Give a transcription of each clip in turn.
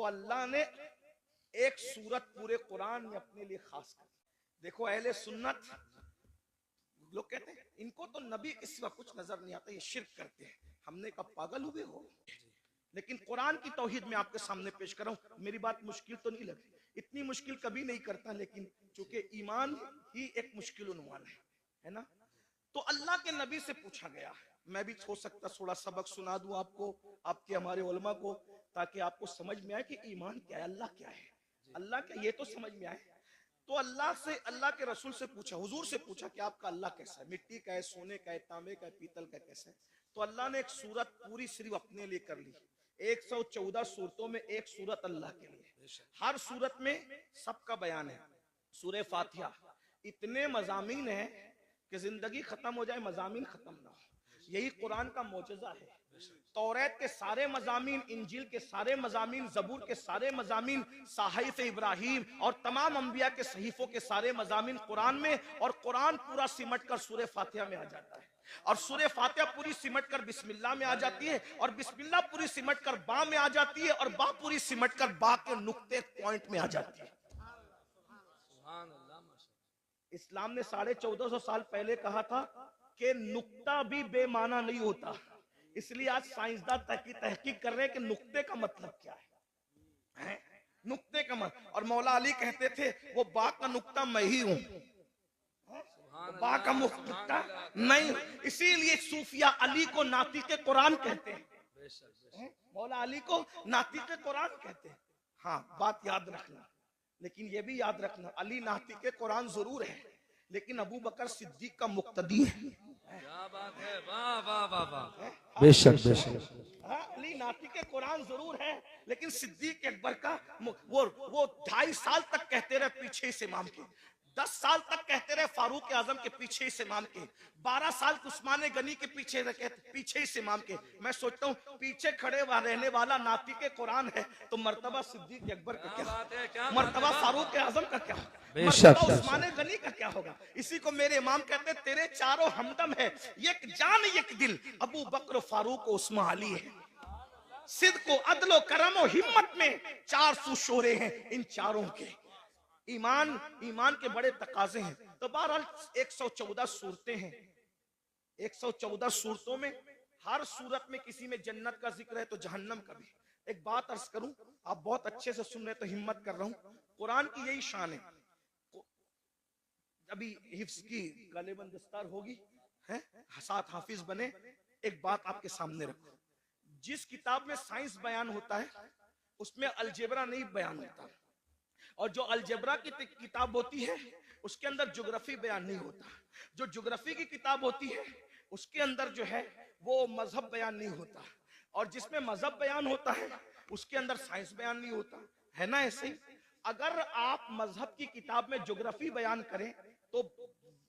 तो अल्लाह ने एक सूरत पूरे कुरान में अपने लिए खास कर। देखो अहले सुन्नत लोग कहते हैं इनको तो नबी के सिवा कुछ नजर नहीं आता, ये शिर्क करते हैं। हमने कब पागल हुए हो? लेकिन कुरान की तौहीद में आपके सामने पेश कर रहा हूं। मेरी बात मुश्किल तो नहीं लगी, इतनी मुश्किल कभी नहीं करता, लेकिन चूंकि ईमान ही एक मुश्किल उन्वान है ना। तो अल्लाह के नबी से पूछा गया, मैं भी हो सकता थोड़ा सबक सुना दूं आपको, आपके हमारे उलमा को, ताकि आपको समझ में आए कि ईमान क्या है, अल्लाह क्या है, अल्लाह क्या, ये तो समझ में आए। तो अल्लाह से, अल्लाह के रसूल से पूछा, हुजूर से पूछा कि आपका अल्लाह कैसा है, मिट्टी का है, सोने का है, तांबे का है, पीतल का कैसा है। तो अल्लाह ने एक सूरत पूरी सिर्फ अपने लिए कर ली। 114 सूरतों में एक सूरत अल्लाह के लिए, हर सूरत में सबका बयान है। सूरह फातिहा इतने मजामीन है कि जिंदगी खत्म हो जाए मजामीन खत्म ना हो, यही कुरान का मौजज़ा है। तौरात के सारे मजामीन, इंजील के सारे मजामीन, जबूर के सारे मजामीन, साहिफ इब्राहिम और तमाम अंबिया के सहीफों के सारे मजामीन कुरान में, और कुरान पूरा सिमट कर सूरह फातिहा में आ जाता है, और सूरह फातिहा पूरी सिमट कर बिस्मिल्लाह में आ जाती है, और बिस्मिल्लाह पूरी सिमट कर बा में आ जाती है, और बा पूरी सिमट कर बा के नुक्ते पॉइंट में आ जाती है। इस्लाम ने 1450 साल पहले कहा था कि नुक्ता भी बेमाना नहीं होता, इसलिए आज साइंसदान तहकीक कर रहे हैं कि नुक्ते का मतलब क्या है? नुक्ते का मतलब, और मौला अली कहते थे वो बा का नुक्ता मैं ही हूं, बा का नुक्ता नहीं, इसीलिए सूफिया अली को नातिके कुरान कहते हैं, मौला अली को नातिके कुरान कहते हैं। हाँ, बात याद रखना, लेकिन ये भी याद रखना अली नातिके कुरान जरूर है, लेकिन अबू बकर सिद्दीक का मुक्तदी है। क्या बात है, वाह वाह वाह वाह, बेशक बेशक। अली नातिके कुरान जरूर है, लेकिन सिद्दीक अकबर का वो 2.5 साल तक कहते रहे पीछे इस इमाम के, 10 साल तक कहते रहे फारूक आजम के पीछे इस इमाम के, 12 साल उस्मान गनी के पीछे इस इमाम के। मैं सोचता हूँ पीछे खड़े रहने वाला नातिके कुरान है, तो मर्तबा सिद्दीक अकबर का क्या, मर्तबा फारूक आजम का क्या, मर्तबा उस्मान गनी का क्या होगा। इसी को मेरे इमाम कहते तेरे चारों हमदम है, एक जान एक दिल, अबू बकर फारूक उस्मान अली है। सिद्को अदलो करमो हिम्मत में 400 शोरे हैं इन चारों के। ईमान के बड़े तकाजे हैं। तो बहरहाल 114 सूरतें हैं, 114 सूरतों में हर सूरत में किसी में जन्नत का जिक्र है तो जहन्नम का भी। एक बात अर्ज करूं, आप बहुत अच्छे से सुन रहे तो हिम्मत कर रहा हूं, कुरान की यही शान है। अभी हिफ्ज की गालिबन दस्तार होगी है, साथ हाफिज बने। एक बात आपके सामने रखो, जिस किताब में साइंस बयान होता है उसमें अलजेब्रा नहीं बयान होता, और जो अलजेब्रा की किताब होती है उसके अंदर ज्योग्राफी बयान नहीं होता, जो ज्योग्राफी की किताब होती है उसके अंदर जो है वो मजहब बयान नहीं होता, और जिसमें मजहब बयान होता है उसके अंदर साइंस बयान नहीं होता, है ना। ऐसे ही अगर आप मजहब की किताब में ज्योग्राफी बयान करें तो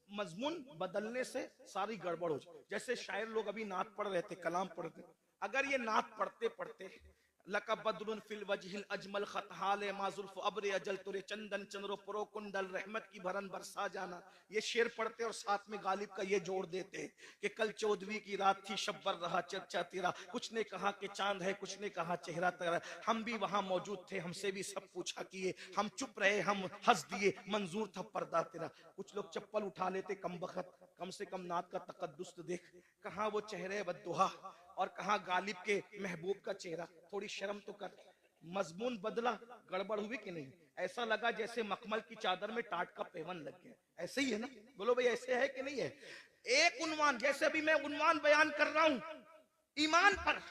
मजमून बदलने से सारी गड़बड़ हो जाए। जैसे शायर लोग अभी नात पढ़ रहे थे, कलाम पढ़ते, अगर ये नात पढ़ते पढ़ते लका बदरुन फिल वजहिल अजमल खतहाले माजुल्फ अब्र अजल तुरे चंदन चंद्रो पुरो कुंडल रहमत की भरन बरसा जाना, ये शेर पढ़ते और साथ में गालिब का ये जोड़ देते कि कल 14वीं की रात थी शब्बर रहा चर्चा तेरा, कुछ ने कहा कि चांद है, कुछ ने कहा चेहरा तेरा, हम भी वहां मौजूद थे, हमसे भी सब पूछा किए, हम चुप रहे हम हंस दिए, मंजूर था पर्दा तेरा। कुछ लोग चप्पल उठा लेते कम बखत, कम से कम नात का तकद्दुस तो देख, कहाँ वो चेहरे बद्दुहा और कहाँ गालिब के महबूब का चेहरा, थोड़ी शर्म तो कर। मजमून बदला, गड़बड़ हुई कि नहीं? ऐसा लगा जैसे मखमल की चादर में टाट का पेवन लग गया, ऐसे ही है ना? बोलो भाई ऐसे है कि नहीं है? एक उन्वान, जैसे अभी मैं उन्वान बयान कर रहा हूं ईमान पर,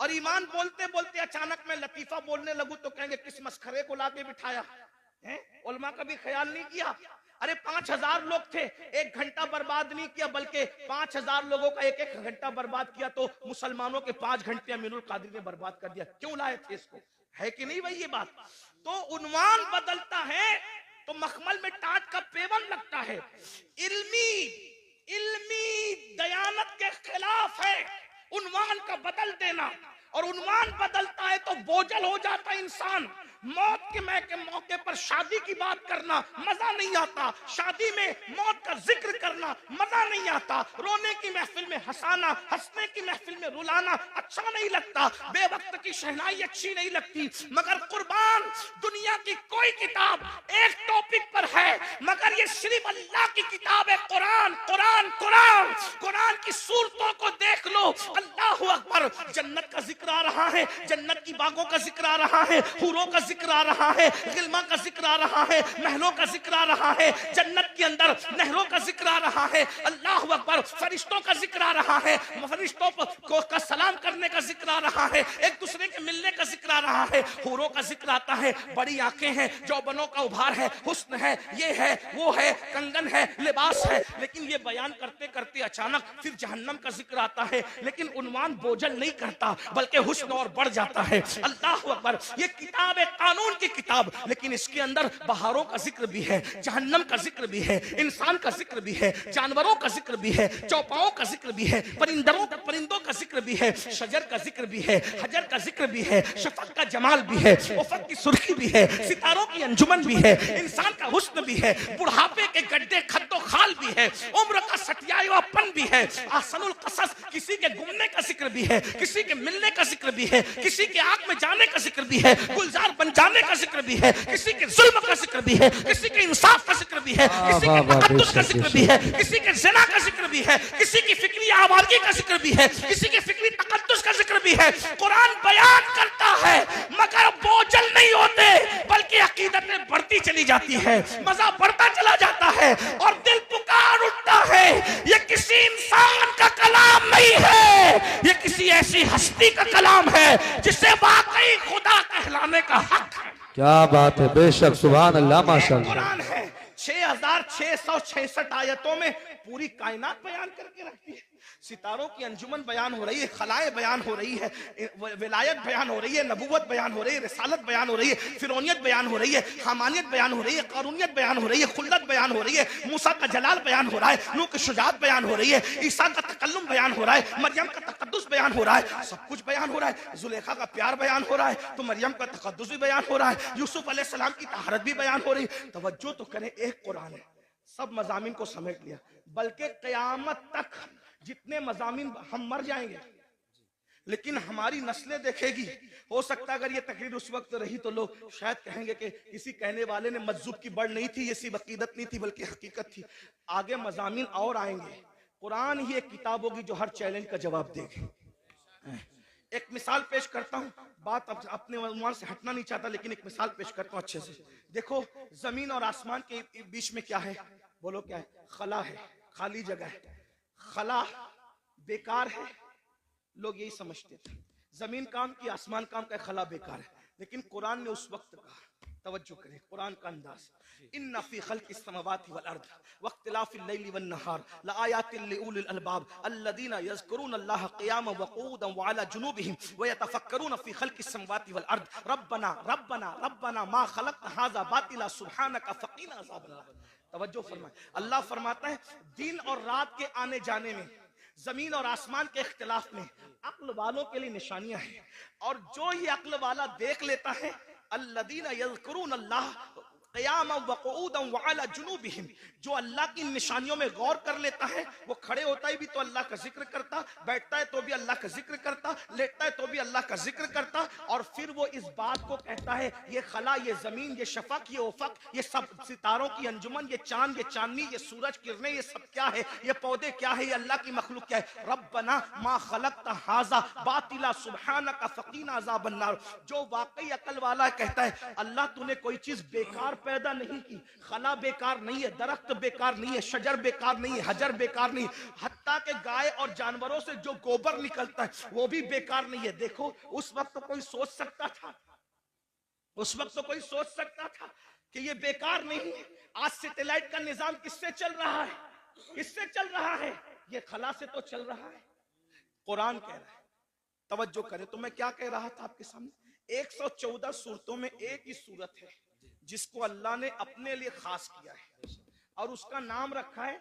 और ईमान बोलते बोलते अचानक मैं लतीफा बोलने लगूं तो कहेंगे किस मस्खरे को लाके बिठाया है, उलमा का भी ख्याल नहीं किया। अरे 5000 लोग थे, 1 घंटा बर्बाद नहीं किया, बल्कि 5000 लोगों का 1-1 घंटा बर्बाद किया, तो मुसलमानों के 5 घंटे अमीनुल कादिर ने बर्बाद कर दिया। क्यों लाए थे इसको? है कि नहीं भाई ये बात? तो उन्वान बदलता है तो मखमल में टाट का पेवन लगता है। इल्मी दयानत के खिलाफ है उन्वान का बदल देना। और उन्वान बदलता है तो बोझल हो जाता है इंसान। मौत के मौके पर शादी की बात करना मजा नहीं आता, शादी में मौत का जिक्र करना मजा नहीं आता, रोने की महफिल में हंसाना, हंसने की महफिल में रुलाना अच्छा नहीं लगता, बेवक्त की शहनाई अच्छी नहीं लगती। मगर कुर्बान, दुनिया की कोई किताब एक टॉपिक पर है, मगर ये सिर्फ अल्लाह की किताब है, कुरान। कुरान कुरान कुरान की सूरतों को देख लो, अल्लाह अकबर। जन्नत का जिक्र आ रहा है, जन्नत की बागों का जिक्र आ रहा है, हूरों का जिक्र आ रहा है, गिलमा का जिक्र आ रहा है, महलों का जिक्र आ रहा है, जन्नत के अंदर नहरों का जिक्र आ रहा है, अल्लाह अकबर। फरिश्तों का जिक्र आ रहा है, फरिश्तों को का सलाम करने का जिक्र आ रहा है, एक दूसरे के मिलने का जिक्र आ रहा है, हूरों का जिक्र आता है, बड़ी आंखें हैं, जौबनों का उभार है, हुस्न है, ये है, वो है, कंगन है, लिबास है। लेकिन ये बयान करते करते अचानक फिर जहन्नम का जिक्र आता है, लेकिन उन्वान बोझल नहीं करता, बल्कि हुस्न और बढ़ जाता है। अल्लाह अकबर। ये किताब है, कानून की किताब, लेकिन इसके अंदर बहारों का जिक्र भी है, जहन्नम का जिक्र भी है, इंसान का जिक्र भी है, जानवरों का जिक्र भी है, चौपाओं का जिक्र भी है, परिंदों का जिक्र भी है, शजर का जिक्र भी है, हजर का जिक्र भी है, शफक का जमाल भी है, उफक की सुर्खी भी है, सितारों की अंजुमन भी है, इंसान का हुस्न भी है, बुढ़ापे के गड्ढे खद्दो खाल भी है, उम्र का सटियापन भी है, आसनुल कसस, किसी के गुमने का जिक्र भी है, किसी के मिलने का जिक्र भी है, किसी के आग में जाने का जिक्र भी है, गुलजार बन जाने का जिक्र भी है, किसी के जुल्म का जिक्र भी है, किसी के इंसाफ का जिक्र भी है, किसी के तकद्दुस का जिक्र भी है, किसी के ज़िना का जिक्र भी है, किसी की फिक्री आवारगी का जिक्र भी है, किसी के फिक्री तकद्दुस का जिक्र भी है। कुरान बयान करता है, मगर बोझल नहीं होते, बल्कि अकीदतें बढ़ती चली जाती है, मजा बढ़ता चला जाता है और दिल पुकार उठता है। ये किसी इंसान का कलाम नहीं है, ये किसी ऐसी हस्ती का कलाम है जिसे वाकई खुदा कहलाने का हक है। क्या बात है, बेशक, सुभान अल्लाह, माशाअल्लाह। कुरान है 6666 आयतों में पूरी कायनात बयान करके रखती है। सितारों की अंजुमन बयान हो रही है, खलाए बयान हो रही है, विलायत बयान हो रही है, नबूवत बयान हो रही है, रिसालत बयान हो रही है, फिरौनियत बयान हो रही है, हमानियत बयान हो रही है, कारूनियत बयान हो रही है, खुल्लत बयान हो रही है, मूसा का जलाल बयान हो रहा है, नूह की शुजाअत बयान हो रही है, ईसा का तकल्लुम बयान हो रहा है, मरियम का तकद्दुस बयान हो रहा है, सब कुछ बयान हो रहा है। जुलेखा का प्यार बयान हो रहा है तो मरियम का तकद्दुस भी बयान हो रहा है, यूसुफ अलैहिस्सलाम की तहरत भी बयान हो रही है। तवज्जो तो करें, एक कुरान है, सब मजामीन को समेट लिया, बल्कि क़यामत तक जितने मजामीन, हम मर जाएंगे लेकिन हमारी नस्लें देखेगी। हो सकता है अगर ये तकरीर उस वक्त रही तो लोग शायद कहेंगे कि किसी कहने वाले ने मज्जूब की बढ़ नहीं थी, ये सिर्फ अकीदत नहीं थी बल्कि हकीकत थी। आगे मजामीन और आएंगे, कुरान ही एक किताब होगी जो हर चैलेंज का जवाब देगी। एक मिसाल पेश करता हूँ, बात अपने उन्वान से हटना नहीं चाहता लेकिन एक मिसाल पेश करता हूँ अच्छे से। देखो, जमीन और आसमान के बीच में क्या है, बोलो क्या है? खला है, खाली जगह है। खला बेकार है, लोग यही समझते थे, जमीन काम की आसमान काम का, खला बेकार है। लेकिन कुरान ने उस वक्त कहा, तवज्जो करें कुरान का अंदाज, इन्ना फी खल्क़िस समावाति वल अर्द वख्तिलाफ़िल लैली वन नहार लआयातिन लिउलिल अलबाब अल्लज़ीना यज़कुरूना अल्लाह क़ियामन व क़ुऊदन व अला जुनूबिहिम व यतफ़क्करूना फी खल्क़िस समावाति वल अर्द रब्बना रब्बना रब्बना मा खलक़्ता हाज़ा बातिला सुब्हानका फ़क़ीना अज़ाबन्नार। तवज्जो फरमाएं, अल्लाह फरमाता है दिन और रात के आने जाने में, जमीन और आसमान के इख्तिलाफ में अक्ल वालों के लिए निशानियां हैं, और जो ये अक्ल वाला देख लेता है, अल्लज़ीना यज़कुरून अल्लाह क़ियामन व क़ुऊदन व अला जुनूबिहिम, जो अल्लाह की निशानियों में गौर कर लेता है, वो खड़े होता है भी तो अल्लाह का जिक्र करता, बैठता है तो भी अल्लाह का जिक्र करता, लेटता है तो भी अल्लाह का जिक्र करता, और फिर वो इस बात को कहता है, ये खला, ये जमीन, ये शफक, ये उफक, ये सब सितारों की अंजुमन, ये चांद, ये चांदनी, ये सूरज किरणें, ये सब क्या है, ये पौधे क्या है, ये अल्लाह की मखलूक क्या है। रब्बना मा खलक़्ता हाज़ा बातिला सुब्हानका फ़क़ीना अज़ाबन्नार। जो वाकई अकल वाला कहता है, अल्लाह तूने कोई चीज बेकार पैदा नहीं की, खला बेकार नहीं है, दरख्त बेकार नहीं है, शजर बेकार नहीं है, हजर बेकार नहीं, हत्ता के गाय और जानवरों से जो गोबर निकलता है वो भी बेकार नहीं है। देखो, उस वक्त तो कोई सोच सकता था, उस वक्त तो कोई सोच सकता था कि ये बेकार नहीं है। आज सैटेलाइट का निजाम किससे चल रहा है, किससे चल रहा है? ये खला से तो चल रहा है। कुरान कह रहा है, तवज्जो करें, तो मैं क्या कह रहा था आपके सामने, 114 सूरतों में एक ही सूरत है जिसको अल्लाह ने अपने लिए खास किया है, और उसका नाम रखा है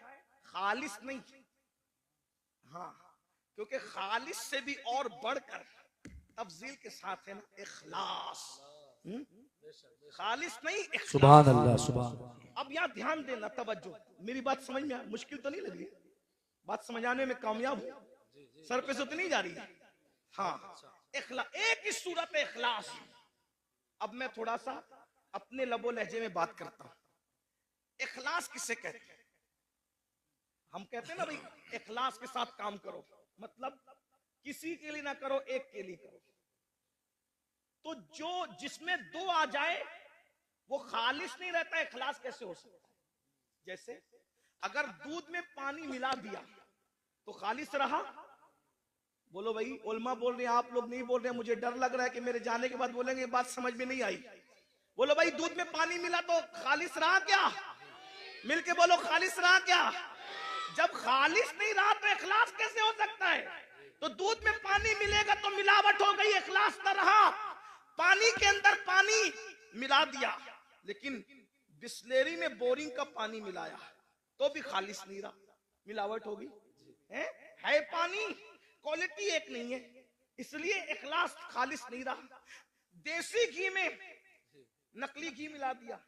खालिस नहीं, हाँ, क्योंकि खालिस से भी और बढ़कर तफजील के साथ है ना, इखलास। खालिस नहीं, इखलास। सुभान अल्लाह, सुभान। अब यहाँ ध्यान देना, तवज्जो, मेरी बात समझ में मुश्किल तो नहीं लगी? बात समझाने में कामयाब हूँ? सर पे से तो नहीं जा रही है? हाँ, एक ही सूरत है इखलास। अब मैं थोड़ा सा अपने लबो लहजे में बात करता हूँ। इखलास किसे कहते हैं? हम कहते हैं ना भाई, इखलास के साथ काम करो, मतलब किसी के लिए ना करो, एक के लिए करो। तो जो जिसमें दो आ जाए वो खालिस नहीं रहता। इखलास कैसे हो सकता है? जैसे अगर दूध में पानी मिला दिया तो खालिस रहा? बोलो भाई, उलमा बोल रहे हैं, आप लोग नहीं बोल रहे हैं। मुझे डर लग रहा है कि मेरे जाने के बाद बोलेंगे बात समझ में नहीं आई। बोलो भाई, दूध में पानी मिला तो खालिस रहा क्या? मिलके बोलो, खालिस रहा क्या? जब खालिस नहीं रहा तो इखलास कैसे हो सकता है? तो दूध में पानी मिलेगा तो मिलावट हो गई, इखलास न रहा। पानी के अंदर पानी मिला दिया, लेकिन बिस्लेरी में बोरिंग का पानी मिलाया तो भी खालिस नहीं रहा, मिलावट होगी। है पानी, क्वालिटी एक नहीं है, इसलिए इखलास खालिस नहीं रहा। देसी घी में नकली घी मिला दिया,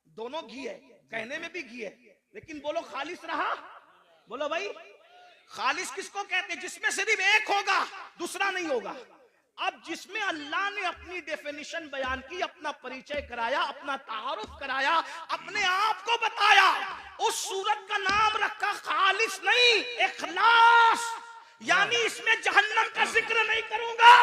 दोनों घी है, कहने में भी घी है, लेकिन बोलो खालिस रहा? बोलो भाई, खालिस किसको कहते हैं? जिसमें सिर्फ एक होगा, दूसरा नहीं होगा। अब जिसमें अल्लाह ने अपनी डेफिनेशन बयान की, अपना परिचय कराया, अपना तारुफ कराया, अपने आप को बताया, उस सूरत का नाम रखा खालिस नहीं, इखलास। यानी इसमें जहन्नम का जिक्र नहीं करूंगा।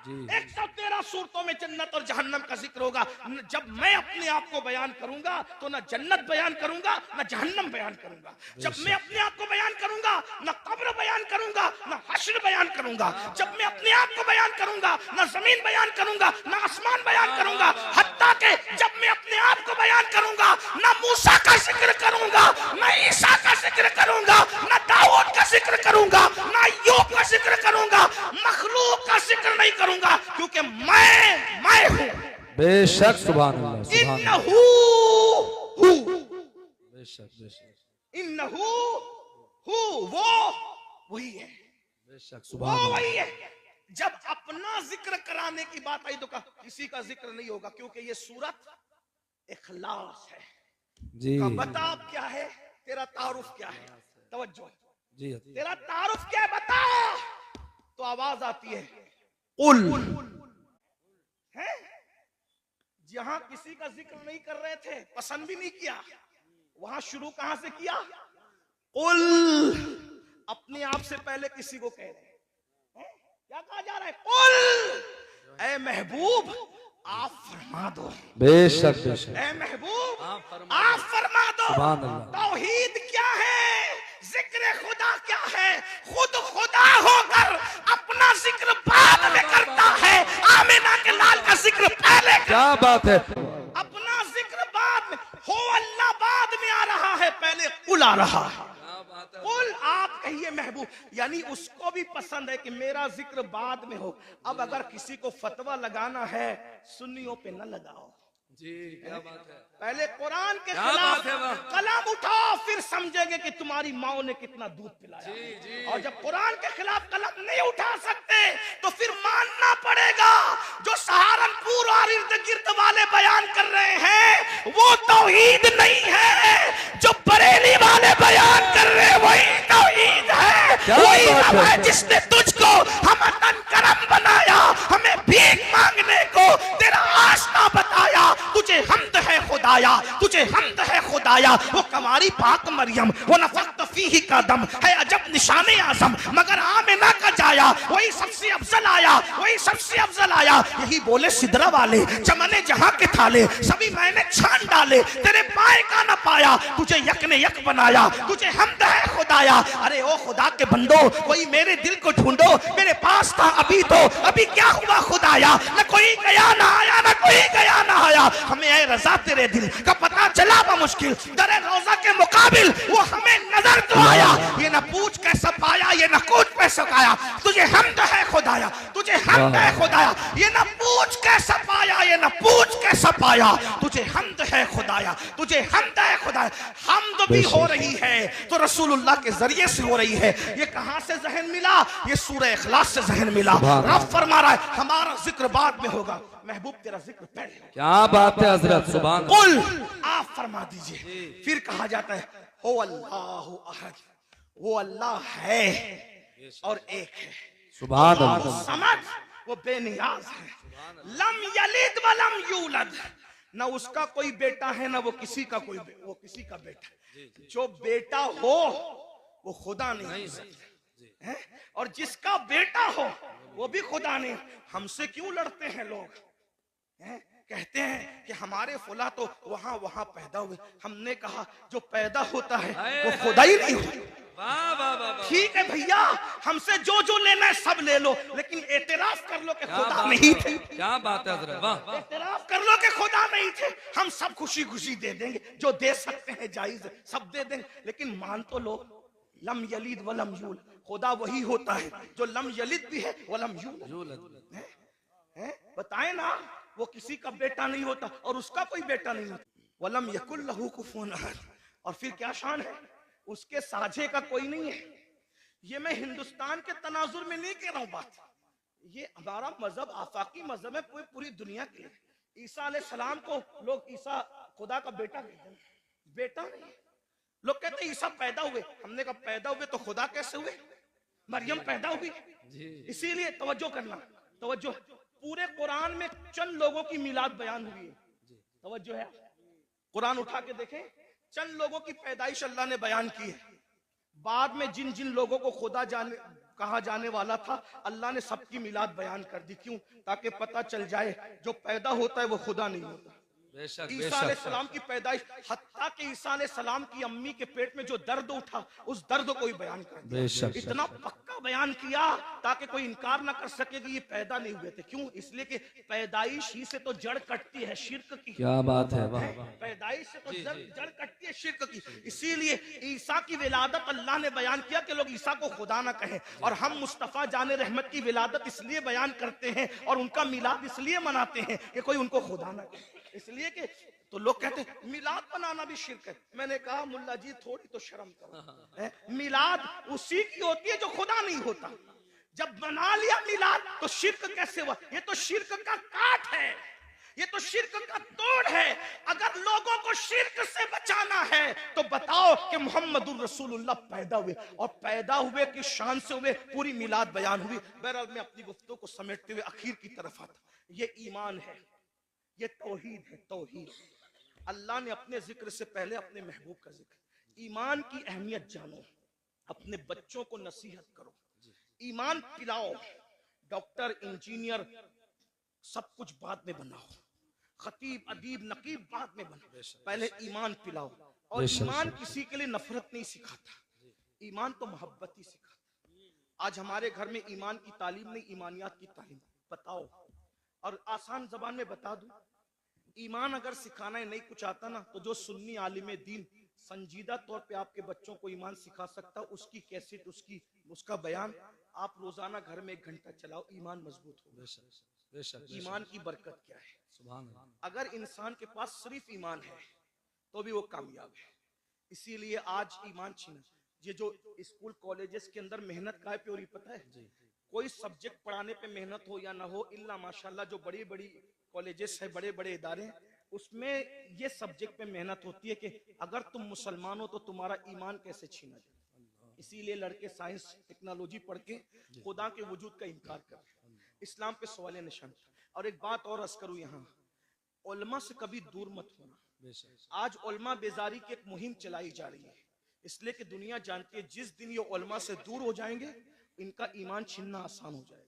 113 सूरतों में जन्नत और जहन्नम का जिक्र होगा। जब मैं अपने आप को बयान करूंगा तो ना जन्नत बयान करूंगा, ना जहन्नम बयान करूंगा। जब मैं अपने आप को बयान करूंगा, ना कब्र बयान करूंगा, ना हश्र बयान करूंगा। जब मैं अपने आप को बयान करूंगा, ना जमीन बयान करूंगा, ना आसमान बयान करूंगा। हत्ता के जब मैं अपने आप को बयान करूंगा, ना मूसा का जिक्र करूंगा, ना ईसा का जिक्र करूंगा, ना दाऊद का जिक्र करूंगा, ना अय्यूब का जिक्र करूंगा, मखलूक का जिक्र नहीं करूंगा, क्योंकि मैं हूं। बेशक, सुभान अल्लाह, सुभान इन्नहू हू, बेशक, बेशक, इन्नहू हू, वो वही है, बेशक, वो सुभान अल्लाह। वही है। जब अपना जिक्र कराने की बात आई तो कहा किसी का जिक्र नहीं होगा, क्योंकि ये सूरत इखलास है। जी बता अब क्या है तेरा तारुफ, क्या है? तवज्जो, जी, तेरा तारुफ क्या है बता। तो आवाज आती है उल, है? जहां किसी का जिक्र नहीं कर रहे थे, पसंद भी नहीं किया, वहां शुरू कहां से किया? उल। अपने आप से पहले किसी को कह रहे हैं, क्या कहा जा रहा है? उल, ऐ महबूब आप फरमा दो। बेशक, बेशक, ऐ महबूब आप आप फरमा दो। सुभान अल्लाह। तौहीद क्या है? जिक्र खुदा क्या है? खुद खुदा होकर अपना जिक्र बाद में करता है। आमिना के लाल का जिक्र पहले क्या बात है? अपना जिक्र बाद में हो, अल्लाह बाद में आ रहा है, पहले कुल आ रहा है। कुल आप कहिए महबूब, यानी उसको भी पसंद है कि मेरा जिक्र बाद में हो। अब अगर किसी को फतवा लगाना है, सुन्नियों पे न लगाओ जी, क्या बात है। पहले कुरान के क्या खिलाफ बात है वाह। कलम उठाओ, फिर समझेंगे कि तुम्हारी माओ ने कितना दूध पिलाया। जी, जी। और जब कुरान के खिलाफ कलम नहीं उठा सकते तो फिर मानना पड़ेगा जो सहारनपुर और इर्द गिर्द वाले बयान कर रहे हैं वो तौहीद नहीं है, जो बरेली वाले बयान कर रहे हैं वही तौहीद है। क्या वही बात रब है? है जिसने तुझको हमतन करम बनाया, हमें भीख मांगने को तेरा आस्था बताया। तुझे हमद है खुदाया, तुझे हमद है खुदाया। वो कमारी पाक मरियम, वो नफख्त फीही का दम है अजब निशाने आजम, मगर आमिना का जाया वही सबसे अफजल आया, वही सबसे अफजल आया। यही बोले सिदरा वाले, चमने जहां के थाले सभी मैंने छान डाले, तेरे पाए का न पाया, तुझे यक ने यक बनाया, तुझे हमद है खुदाया। अरे ओ खुदा के बंदो, कोई मेरे दिल को ढूंढो, मेरे पास था अभी तो, अभी क्या हुआ खुदाया? न कोई गया ना आया, न कोई गया ना आया। हमें ऐ रजा तेरे दिल का पता चला मुश्किल, दरे रोजा के मुकाबिल वो हमें नजर तो आया। ये न पूछ कैसा पाया, ये न कूच कैसा पाया, तुझे हमद है खुदाया, तुझे हमद है खुदाया। ये न पूछ कैसा पाया, ये ये न पूछ कैसा पाया, तुझे हम्द है खुदाया, तुझे हम्द है खुदाया। हम्द भी हो रही है तो रसूलुल्लाह के जरिए से हो रही है। ये कहां से जहन मिला? ये सूरह इखलास से जहन मिला। रब फरमा रहा है हमारा जिक्र बाद में होगा, महबूब तेरा जिक्र पहले होगा। क्या बात है हजरत, सुभान अल्लाह। कुल आप फरमा दीजिए। फिर कहा जाता है हो अल्लाह अहद, वो अल्लाह है और एक है। सुभान अल्लाह। समझ, वो बेनियाज है। लम यलिद वलम यूलद, न उसका कोई बेटा है न वो किसी का कोई वो किसी का बेटा। जो बेटा हो वो खुदा नहीं हो सकता है, और जिसका बेटा हो वो भी खुदा नहीं। हमसे क्यों लड़ते हैं लोग? कहते हैं कि हमारे फुला तो वहां वहां पैदा हुए। हमने कहा जो पैदा होता है वो खुदा ही नहीं होता। वाह वाह वाह। ठीक है भैया, हमसे जो जो लेना है सब ले लो, लेकिन एतराफ कर लो कि खुदा नहीं थे। क्या बात है हजरत, वाह। एतराफ कर लो कि खुदा नहीं थे। हम सब खुशी खुशी दे देंगे, जो दे सकते हैं जायज है, सब दे देंगे, लेकिन मान तो लो लम यलिद वलम यूलद, खुदा वही होता है जो लम यलिद भी है वलम यूलद है। बताए ना, वो किसी का बेटा नहीं होता और उसका कोई बेटा नहीं होता। वलम यकुल लहू कुफुवन अहद, और फिर क्या शान है, उसके साझे का कोई नहीं है। ये मैं हिंदुस्तान के तनाजुर में नहीं कह रहा हूं बात, ये हमारा मजहब आफाकी मजहब है पूरी दुनिया के लिए। ईसा अलैहि सलाम को लोग ईसा खुदा का बेटा कहते हैं, बेटा नहीं। लोग कहते हैं ईसा पैदा हुए, हमने कहा पैदा हुए तो खुदा कैसे हुए? मरियम पैदा हुई। इसीलिए तवज्जो करना, तवज्जो। पूरे कुरान में चंद लोगों की मिलाद बयान हुई है, तवज्जो है। कुरान उठा के देखें, चंद लोगों की पैदाइश अल्लाह ने बयान की है। बाद में जिन जिन लोगों को खुदा कहा जाने वाला था, अल्लाह ने सबकी मिलाद बयान कर दी। क्यों? ताकि पता चल जाए जो पैदा होता है वो खुदा नहीं होता। ईसा अलैहि सलाम की पैदाइश, हत्ता कि ईसा अलैहि सलाम की अम्मी के पेट में जो दर्द उठा, उस दर्द को भी बयान कर दिया। इतना पक्का बयान किया ताकि कोई इनकार ना कर सके कि ये पैदा नहीं हुए थे। क्यों? इसलिए कि पैदाइश ही से तो जड़ कटती है शिर्क की। क्या बात है, वाह। पैदाइश से तो जड़ कटती है शिर्क की। इसीलिए ईसा की विलादत अल्लाह ने बयान किया कि लोग ईसा को खुदा ना कहें, और हम मुस्तफा जाने रहमत की विलादत इसलिए बयान करते हैं और उनका मिलाद इसलिए मनाते हैं कि कोई उनको खुदा ना कहे। इसलिए कि तो लोग कहते हैं मिलाद बनाना भी शिर्क है। मैंने कहा मुल्ला जी थोड़ी तो शर्म करो, मिलाद उसी की होती है जो खुदा नहीं होता। जब बना लिया मिलाद तो शिर्क कैसे हुआ? ये तो शिर्क का काट है, ये तो शिर्क का तोड़ है। अगर लोगों को शिर्क से बचाना है तो बताओ कि मोहम्मदुर रसूलुल्लाह पैदा हुए, और पैदा हुए की शान से हुए, पूरी मिलाद बयान हुई। बहरहाल मैं अपनी गुफ्तगू को समेटते हुए आखिर की तरफ आता। ये ईमान है, ये तौहीद है, तौहीद। अल्लाह ने अपने जिक्र से पहले अपने महबूब का जिक्र। ईमान की अहमियत जानो, अपने बच्चों को नसीहत करो, ईमान पिलाओ। डॉक्टर इंजीनियर सब कुछ बाद में बनाओ, खतीब अदीब नकीब बाद में बनाओ, पहले ईमान पिलाओ। और ईमान किसी के लिए नफरत नहीं सिखाता, ईमान तो मोहब्बत ही सिखाता। आज हमारे घर में ईमान की तालीम नहीं, ईमानियात की तालीम। बताओ, और आसान जबान में बता दूं, ईमान अगर सिखाना है नहीं कुछ आता ना, तो जो सुन्नी आलिम दीन संजीदा तौर पे आपके बच्चों को ईमान सिखा सकता, उसकी कैसेट, उसका बयान आप रोजाना घर में 1 घंटा चलाओ, ईमान मजबूत होगा। ईमान की बरकत क्या है? अगर इंसान के पास सिर्फ ईमान है तो भी वो कामयाब है। इसीलिए आज ईमान छीना, ये जो स्कूल कॉलेजेस के अंदर मेहनत काय पे हो रही पता है? कोई सब्जेक्ट पढ़ाने पे मेहनत हो या ना हो, इल्ला माशाल्लाह जो बड़ी बड़ी कॉलेजेस है, बड़े बड़े इदारे, उसमें ये सब्जेक्ट पे मेहनत होती है कि अगर तुम मुसलमान हो तो तुम्हारा ईमान कैसे छीना जाए। इसीलिए लड़के साइंस टेक्नोलॉजी पढ़ के खुदा के वजूद का इनकार कर रहे हैं, इस्लाम पे सवाल निशान। और एक बात और अर्ज करूं, यहाँ उलमा से कभी दूर मत होना। आज उलमा बेजारी की एक मुहिम चलाई जा रही है, इसलिए कि दुनिया जानती है जिस दिन ये उलमा से दूर हो जाएंगे इनका ईमान छीनना आसान हो जाएगा।